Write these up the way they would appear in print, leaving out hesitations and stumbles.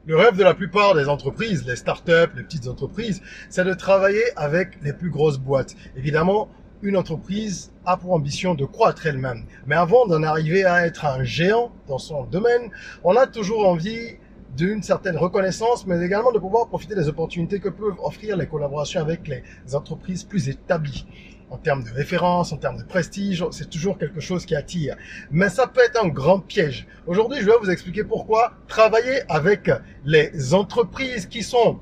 Le rêve de la plupart des entreprises, les startups, les petites entreprises, c'est de travailler avec les plus grosses boîtes. Évidemment, une entreprise a pour ambition de croître elle-même. Mais avant d'en arriver à être un géant dans son domaine, on a toujours envie d'une certaine reconnaissance, mais également de pouvoir profiter des opportunités que peuvent offrir les collaborations avec les entreprises plus établies. En termes de référence, en termes de prestige, c'est toujours quelque chose qui attire. Mais ça peut être un grand piège. Aujourd'hui, je vais vous expliquer pourquoi travailler avec les entreprises qui sont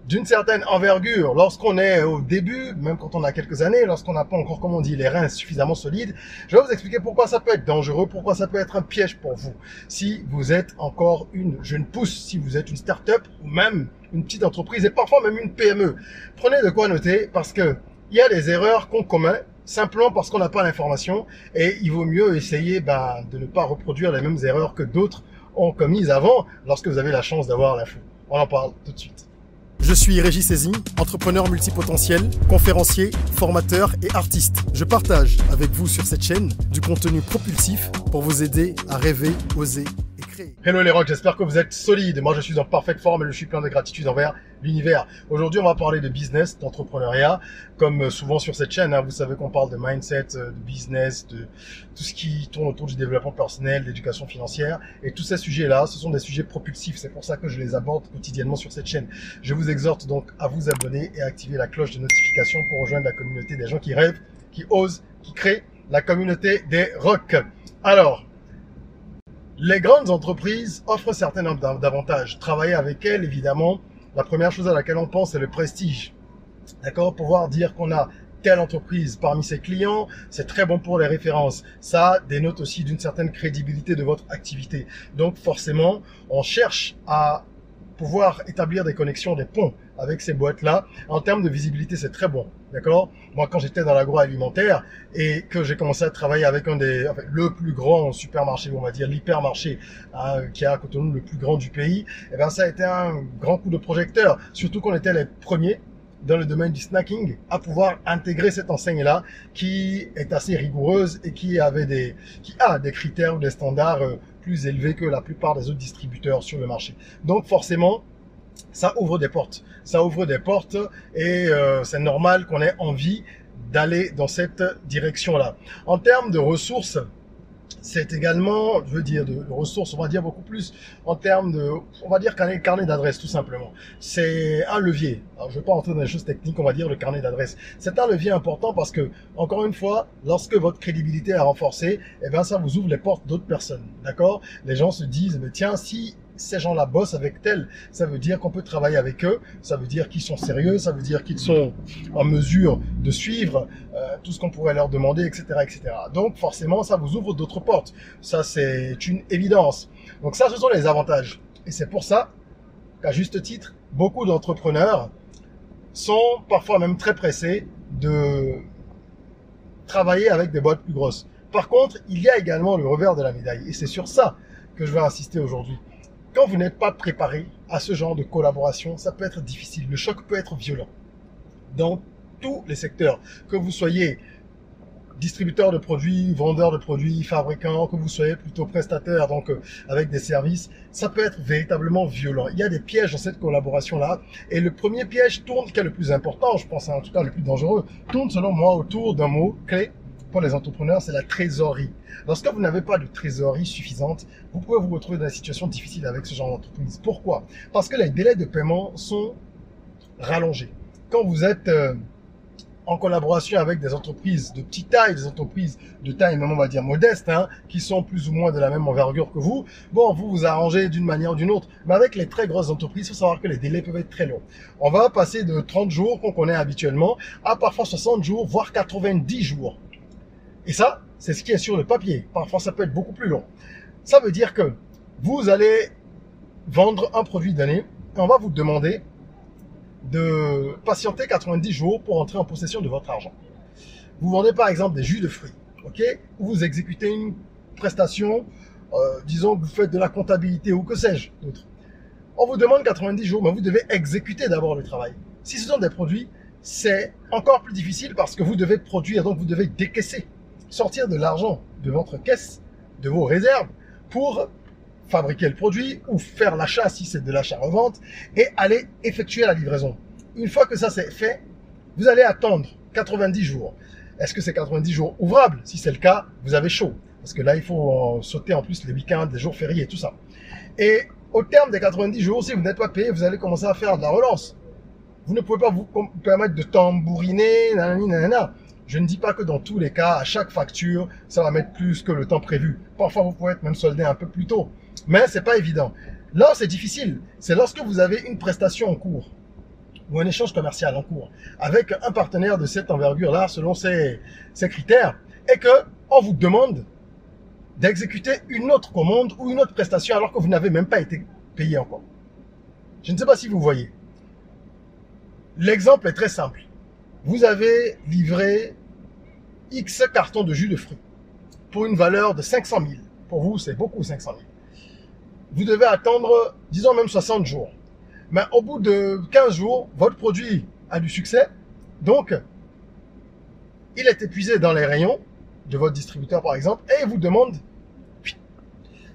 d'une certaine envergure, lorsqu'on est au début, même quand on a quelques années, lorsqu'on n'a pas encore, comme on dit, les reins suffisamment solides, je vais vous expliquer pourquoi ça peut être dangereux, pourquoi ça peut être un piège pour vous. Si vous êtes encore une jeune pousse, si vous êtes une start-up ou même une petite entreprise et parfois même une PME, prenez de quoi noter parce que il y a des erreurs qu'on commet simplement parce qu'on n'a pas l'information et il vaut mieux essayer de ne pas reproduire les mêmes erreurs que d'autres ont commises avant lorsque vous avez la chance d'avoir l'info. On en parle tout de suite. Je suis Régis Sezim, entrepreneur multipotentiel, conférencier, formateur et artiste. Je partage avec vous sur cette chaîne du contenu propulsif pour vous aider à rêver, oser et créer. Hello les rocks, j'espère que vous êtes solides. Moi je suis en parfaite forme et je suis plein de gratitude envers l'univers. Aujourd'hui on va parler de business, d'entrepreneuriat. Comme souvent sur cette chaîne, vous savez qu'on parle de mindset, de business, de tout ce qui tourne autour du développement personnel, d'éducation financière. Et tous ces sujets-là, ce sont des sujets propulsifs. C'est pour ça que je les aborde quotidiennement sur cette chaîne. Je vous exhorte donc à vous abonner et à activer la cloche de notification pour rejoindre la communauté des gens qui rêvent, qui osent, qui créent la communauté des rocks. Alors, les grandes entreprises offrent certains nombres d'avantages. Travailler avec elles, évidemment, la première chose à laquelle on pense, c'est le prestige. D'accord? Pouvoir dire qu'on a telle entreprise parmi ses clients, c'est très bon pour les références. Ça dénote aussi d'une certaine crédibilité de votre activité. Donc forcément, on cherche à pouvoir établir des connexions, des ponts avec ces boîtes-là. En termes de visibilité, c'est très bon. D'accord? Moi, quand j'étais dans l'agroalimentaire et que j'ai commencé à travailler avec le plus grand supermarché, on va dire l'hypermarché, qui est à Cotonou, le plus grand du pays, eh ben, ça a été un grand coup de projecteur. Surtout qu'on était les premiers dans le domaine du snacking à pouvoir intégrer cette enseigne-là qui est assez rigoureuse et qui a des critères ou des standards plus élevés que la plupart des autres distributeurs sur le marché. Donc forcément, ça ouvre des portes. Ça ouvre des portes et c'est normal qu'on ait envie d'aller dans cette direction-là. En termes de ressources, c'est également, je veux dire, de ressources, on va dire beaucoup plus en termes de, on va dire carnet d'adresse tout simplement. C'est un levier. Alors, je ne vais pas entrer dans les choses techniques, on va dire le carnet d'adresse. C'est un levier important parce que, encore une fois, lorsque votre crédibilité est renforcée, eh ben, ça vous ouvre les portes d'autres personnes. D'accord? Les gens se disent, mais tiens, si ces gens-là bossent avec tel, ça veut dire qu'on peut travailler avec eux, ça veut dire qu'ils sont sérieux, ça veut dire qu'ils sont en mesure de suivre tout ce qu'on pourrait leur demander, etc., etc. Donc forcément, ça vous ouvre d'autres portes. Ça, c'est une évidence. Donc ça, ce sont les avantages. Et c'est pour ça qu'à juste titre, beaucoup d'entrepreneurs sont parfois même très pressés de travailler avec des boîtes plus grosses. Par contre, il y a également le revers de la médaille. Et c'est sur ça que je vais insister aujourd'hui. Quand vous n'êtes pas préparé à ce genre de collaboration, ça peut être difficile. Le choc peut être violent. Dans tous les secteurs, que vous soyez distributeur de produits, vendeur de produits, fabricant, que vous soyez plutôt prestataire, donc avec des services, ça peut être véritablement violent. Il y a des pièges dans cette collaboration-là. Et le premier piège tourne, qui est le plus important, je pense en tout cas le plus dangereux, tourne selon moi autour d'un mot clé pour les entrepreneurs, c'est la trésorerie. Lorsque vous n'avez pas de trésorerie suffisante, vous pouvez vous retrouver dans des situations difficiles avec ce genre d'entreprise. Pourquoi? Parce que les délais de paiement sont rallongés. Quand vous êtes en collaboration avec des entreprises de petite taille, des entreprises de taille même on va dire modeste, qui sont plus ou moins de la même envergure que vous, bon, vous vous arrangez d'une manière ou d'une autre. Mais avec les très grosses entreprises, il faut savoir que les délais peuvent être très longs. On va passer de 30 jours qu'on connaît habituellement à parfois 60 jours, voire 90 jours. Et ça, c'est ce qui est sur le papier. Parfois, ça peut être beaucoup plus long. Ça veut dire que vous allez vendre un produit donné et on va vous demander de patienter 90 jours pour entrer en possession de votre argent. Vous vendez par exemple des jus de fruits, ok? Ou vous exécutez une prestation, disons que vous faites de la comptabilité ou que sais-je d'autre. On vous demande 90 jours, mais vous devez exécuter d'abord le travail. Si ce sont des produits, c'est encore plus difficile parce que vous devez produire, donc vous devez décaisser, sortir de l'argent de votre caisse, de vos réserves, pour fabriquer le produit ou faire l'achat si c'est de l'achat-revente et aller effectuer la livraison. Une fois que ça c'est fait, vous allez attendre 90 jours. Est-ce que c'est 90 jours ouvrables? Si c'est le cas, vous avez chaud. Parce que là, il faut sauter en plus les week-ends, les jours fériés et tout ça. Et au terme des 90 jours, si vous n'êtes pas payé, vous allez commencer à faire de la relance. Vous ne pouvez pas vous permettre de tambouriner, nanani, nanana. Je ne dis pas que dans tous les cas, à chaque facture, ça va mettre plus que le temps prévu. Parfois, vous pouvez être même soldé un peu plus tôt. Mais c'est pas évident. Là, c'est difficile. C'est lorsque vous avez une prestation en cours ou un échange commercial en cours avec un partenaire de cette envergure-là, selon ses critères, et que on vous demande d'exécuter une autre commande ou une autre prestation alors que vous n'avez même pas été payé encore. Je ne sais pas si vous voyez. L'exemple est très simple. Vous avez livré X cartons de jus de fruits pour une valeur de 500 000. Pour vous, c'est beaucoup 500 000. Vous devez attendre, disons même 60 jours. Mais au bout de 15 jours, votre produit a du succès. Donc, il est épuisé dans les rayons de votre distributeur, par exemple, et il vous demande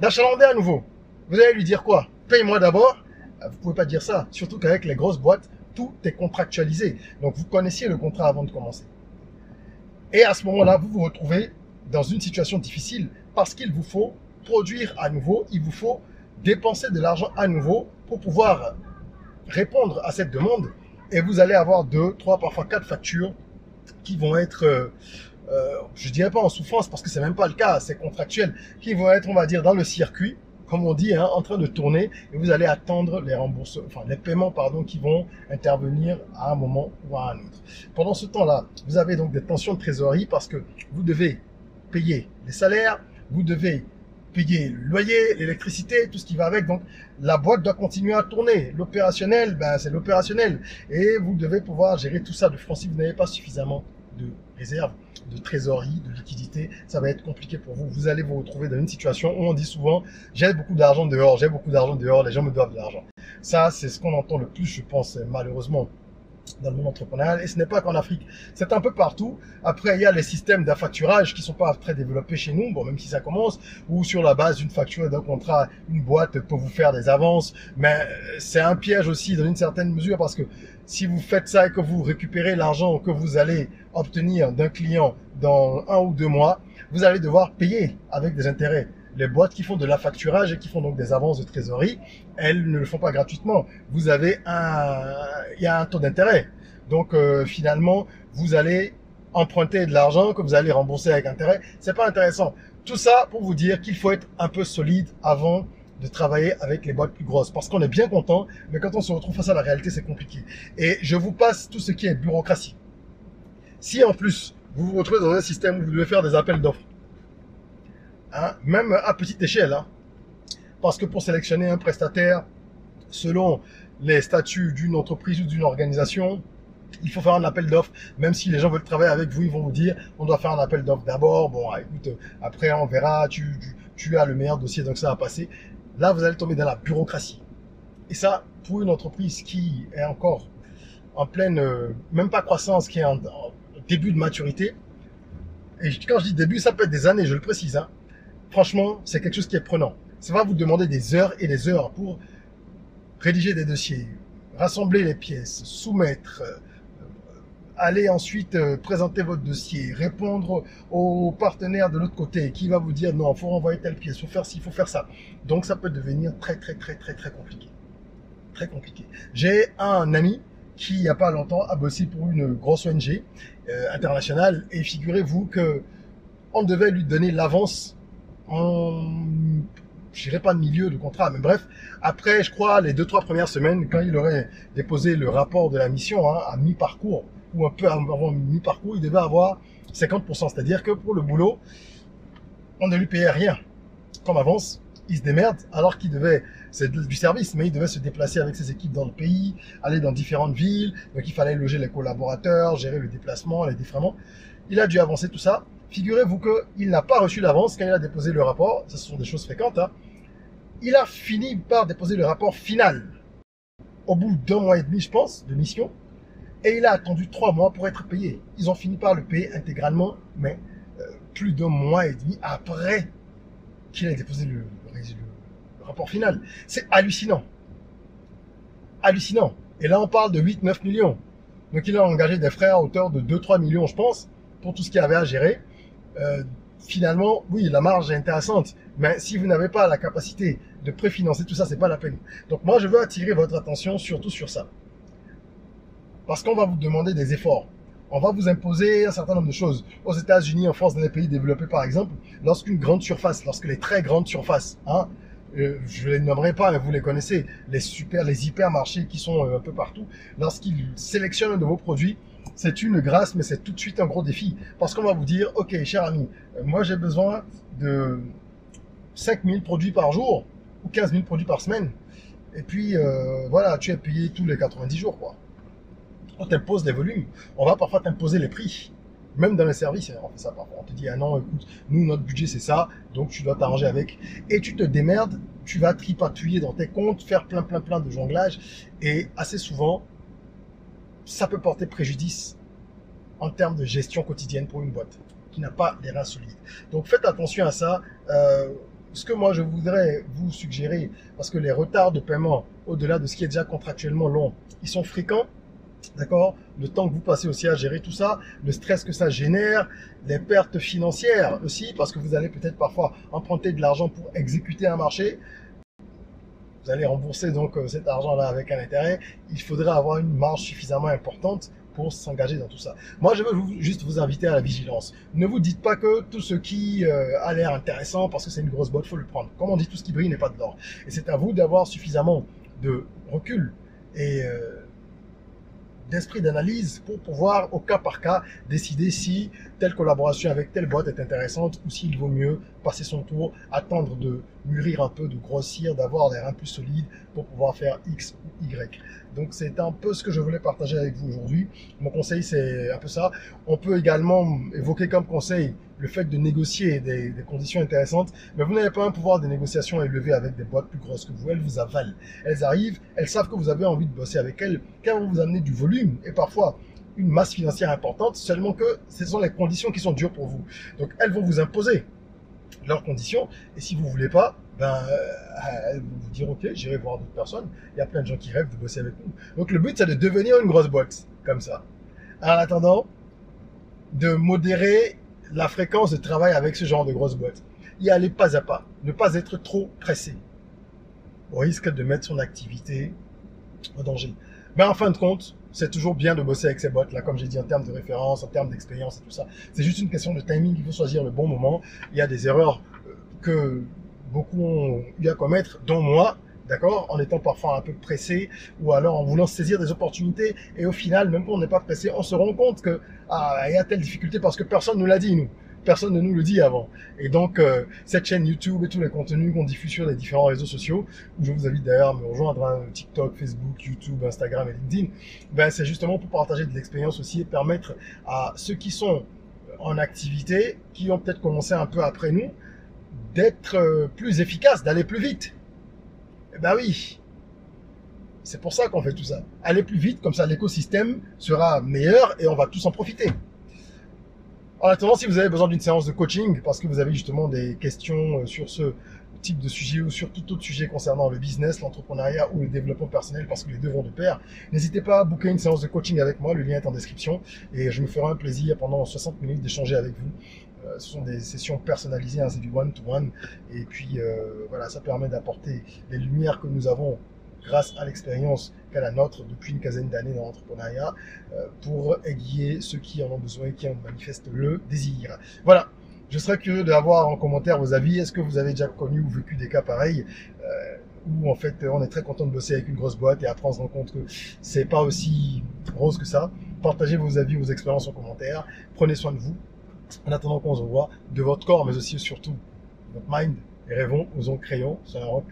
d'achalander à nouveau. Vous allez lui dire quoi? Paye-moi d'abord. Vous pouvez pas dire ça. Surtout qu'avec les grosses boîtes, tout est contractualisé. Donc, vous connaissiez le contrat avant de commencer. Et à ce moment-là, vous vous retrouvez dans une situation difficile parce qu'il vous faut produire à nouveau, il vous faut dépenser de l'argent à nouveau pour pouvoir répondre à cette demande, et vous allez avoir 2, 3, parfois 4 factures qui vont être, je dirais pas en souffrance parce que c'est même pas le cas, c'est contractuel, qui vont être, on va dire, dans le circuit, comme on dit, en train de tourner, et vous allez attendre les remboursements, enfin les paiements, pardon, qui vont intervenir à un moment ou à un autre. Pendant ce temps-là, vous avez donc des tensions de trésorerie parce que vous devez payer les salaires, vous devez payer le loyer, l'électricité, tout ce qui va avec. Donc, la boîte doit continuer à tourner. L'opérationnel, ben, c'est l'opérationnel. Et vous devez pouvoir gérer tout ça de front. Si vous n'avez pas suffisamment de réserve, de trésorerie, de liquidité, ça va être compliqué pour vous. Vous allez vous retrouver dans une situation où on dit souvent, j'ai beaucoup d'argent dehors, j'ai beaucoup d'argent dehors, les gens me doivent de l'argent. Ça, c'est ce qu'on entend le plus, je pense, malheureusement, dans le monde entrepreneurial, et ce n'est pas qu'en Afrique, c'est un peu partout. Après, il y a les systèmes d'affacturage qui sont pas très développés chez nous, bon, même si ça commence, ou sur la base d'une facture et d'un contrat, une boîte peut vous faire des avances, mais c'est un piège aussi dans une certaine mesure, parce que si vous faites ça et que vous récupérez l'argent que vous allez obtenir d'un client dans 1 ou 2 mois, vous allez devoir payer avec des intérêts. Les boîtes qui font de l'affacturage et qui font donc des avances de trésorerie, elles ne le font pas gratuitement. Vous avez il y a un taux d'intérêt. Donc finalement, vous allez emprunter de l'argent que vous allez rembourser avec intérêt. C'est pas intéressant. Tout ça pour vous dire qu'il faut être un peu solide avant de travailler avec les boîtes plus grosses. Parce qu'on est bien content, mais quand on se retrouve face à la réalité, c'est compliqué. Et je vous passe tout ce qui est bureaucratie. Si en plus, vous vous retrouvez dans un système où vous devez faire des appels d'offres, même à petite échelle, parce que pour sélectionner un prestataire selon les statuts d'une entreprise ou d'une organisation, il faut faire un appel d'offres. Même si les gens veulent travailler avec vous, ils vont vous dire on doit faire un appel d'offres d'abord. Bon, écoute, après on verra, tu as le meilleur dossier, donc ça va passer. Là, vous allez tomber dans la bureaucratie. Et ça, pour une entreprise qui est encore en pleine, même pas croissance, qui est en début de maturité, et quand je dis début, ça peut être des années, je le précise, franchement, c'est quelque chose qui est prenant. Ça va vous demander des heures et des heures pour rédiger des dossiers, rassembler les pièces, soumettre, aller ensuite présenter votre dossier, répondre au partenaire de l'autre côté qui va vous dire non, il faut renvoyer telle pièce, il faut faire ci, il faut faire ça. Donc ça peut devenir très compliqué. Très compliqué. J'ai un ami qui, il n'y a pas longtemps, a bossé pour une grosse ONG internationale, et figurez-vous que on devait lui donner l'avance je dirais pas de milieu de contrat, mais bref, après, je crois, les 2-3 premières semaines, quand il aurait déposé le rapport de la mission à mi-parcours, ou un peu avant mi-parcours, il devait avoir 50%. C'est-à-dire que pour le boulot, on ne lui payait rien comme avance. Il se démerde, alors qu'il devait, c'est du service, mais il devait se déplacer avec ses équipes dans le pays, aller dans différentes villes, donc il fallait loger les collaborateurs, gérer le déplacement, les défraiements. Il a dû avancer tout ça. Figurez-vous qu'il n'a pas reçu l'avance quand il a déposé le rapport. Ce sont des choses fréquentes. Il a fini par déposer le rapport final au bout d'1 mois et demi, je pense, de mission. Et il a attendu 3 mois pour être payé. Ils ont fini par le payer intégralement, mais plus d'1 mois et demi après qu'il ait déposé le rapport final. C'est hallucinant. Hallucinant. Et là, on parle de 8-9 millions. Donc, il a engagé des frais à hauteur de 2-3 millions, je pense, pour tout ce qu'il avait à gérer. Finalement, oui, la marge est intéressante. Mais si vous n'avez pas la capacité de préfinancer tout ça, c'est pas la peine. Donc, moi, je veux attirer votre attention surtout sur ça. Parce qu'on va vous demander des efforts. On va vous imposer un certain nombre de choses. Aux États-Unis, en France, dans les pays développés, par exemple, lorsqu'une grande surface, lorsque les très grandes surfaces, je les nommerai pas, mais vous les connaissez, les hypermarchés qui sont un peu partout, lorsqu'ils sélectionnent un de vos produits, c'est une grâce, mais c'est tout de suite un gros défi. Parce qu'on va vous dire, ok, cher ami, moi j'ai besoin de 5000 produits par jour, ou 15 000 produits par semaine. Et puis, voilà, tu es payé tous les 90 jours, quoi. On t'impose les volumes. On va parfois t'imposer les prix. Même dans les services, on fait ça parfois. On te dit, ah non, écoute, nous, notre budget, c'est ça, donc tu dois t'arranger avec. Et tu te démerdes, tu vas tripatouiller dans tes comptes, faire plein de jonglages. Et assez souvent, ça peut porter préjudice en termes de gestion quotidienne pour une boîte qui n'a pas des reins solides. Donc faites attention à ça. Ce que moi, je voudrais vous suggérer, parce que les retards de paiement, au-delà de ce qui est déjà contractuellement long, ils sont fréquents. D'accord? Le temps que vous passez aussi à gérer tout ça, le stress que ça génère, les pertes financières aussi, parce que vous allez peut-être parfois emprunter de l'argent pour exécuter un marché. Vous allez rembourser donc cet argent-là avec un intérêt. Il faudrait avoir une marge suffisamment importante pour s'engager dans tout ça. Moi, je veux juste vous inviter à la vigilance. Ne vous dites pas que tout ce qui a l'air intéressant, parce que c'est une grosse boîte, il faut le prendre. Comme on dit, tout ce qui brille n'est pas de l'or. Et c'est à vous d'avoir suffisamment de recul et d'esprit d'analyse pour pouvoir, au cas par cas, décider si telle collaboration avec telle boîte est intéressante ou s'il vaut mieux passer son tour, attendre de mûrir un peu, de grossir, d'avoir des reins plus solides pour pouvoir faire X ou Y. Donc, c'est un peu ce que je voulais partager avec vous aujourd'hui. Mon conseil, c'est un peu ça. On peut également évoquer comme conseil le fait de négocier des conditions intéressantes, mais vous n'avez pas un pouvoir de négociation élevé avec des boîtes plus grosses que vous. Elles vous avalent. Elles arrivent, elles savent que vous avez envie de bosser avec elles, qu'elles vont vous amener du volume et parfois une masse financière importante, seulement que ce sont les conditions qui sont dures pour vous. Donc, elles vont vous imposer leurs conditions, et si vous voulez pas, elles vont vous dire, ok, j'irai voir d'autres personnes. Il y a plein de gens qui rêvent de bosser avec nous. Donc, le but, c'est de devenir une grosse boîte, comme ça. En attendant, de modérer la fréquence de travail avec ce genre de grosse boîte. Y aller pas à pas, ne pas être trop pressé, au risque de mettre son activité en danger. Mais en fin de compte, c'est toujours bien de bosser avec ces boîtes-là, comme j'ai dit, en termes de référence, en termes d'expérience et tout ça. C'est juste une question de timing, il faut choisir le bon moment. Il y a des erreurs que beaucoup ont eu à commettre, dont moi, d'accord, en étant parfois un peu pressé, ou alors en voulant saisir des opportunités, et au final, même quand on n'est pas pressé, on se rend compte que il y a telle difficulté parce que personne ne nous l'a dit, nous. Personne ne nous le dit avant. Et donc, cette chaîne YouTube et tous les contenus qu'on diffuse sur les différents réseaux sociaux, où je vous invite d'ailleurs à me rejoindre, TikTok, Facebook, YouTube, Instagram et LinkedIn, c'est justement pour partager de l'expérience aussi et permettre à ceux qui sont en activité, qui ont peut-être commencé un peu après nous, d'être plus efficaces, d'aller plus vite. Eh ben oui, c'est pour ça qu'on fait tout ça. Aller plus vite, comme ça l'écosystème sera meilleur et on va tous en profiter. En attendant, si vous avez besoin d'une séance de coaching, parce que vous avez justement des questions sur ce type de sujet ou sur tout autre sujet concernant le business, l'entrepreneuriat ou le développement personnel, parce que les deux vont de pair, n'hésitez pas à booker une séance de coaching avec moi, le lien est en description, et je me ferai un plaisir pendant 60 minutes d'échanger avec vous. Ce sont des sessions personnalisées, c'est du one-to-one, et puis voilà, ça permet d'apporter les lumières que nous avons grâce à l'expérience qu'à la nôtre depuis une quinzaine d'années dans l'entrepreneuriat, pour aiguiller ceux qui en ont besoin et qui en manifestent le désir. Voilà, je serais curieux d'avoir en commentaire vos avis. Est-ce que vous avez déjà connu ou vécu des cas pareils où en fait on est très content de bosser avec une grosse boîte et après on se rend compte que c'est pas aussi rose que ça? Partagez vos avis, vos expériences en commentaire. Prenez soin de vous. En attendant qu'on se revoie, de votre corps mais aussi surtout de votre mind. Et rêvons, osons, créons sur un rock.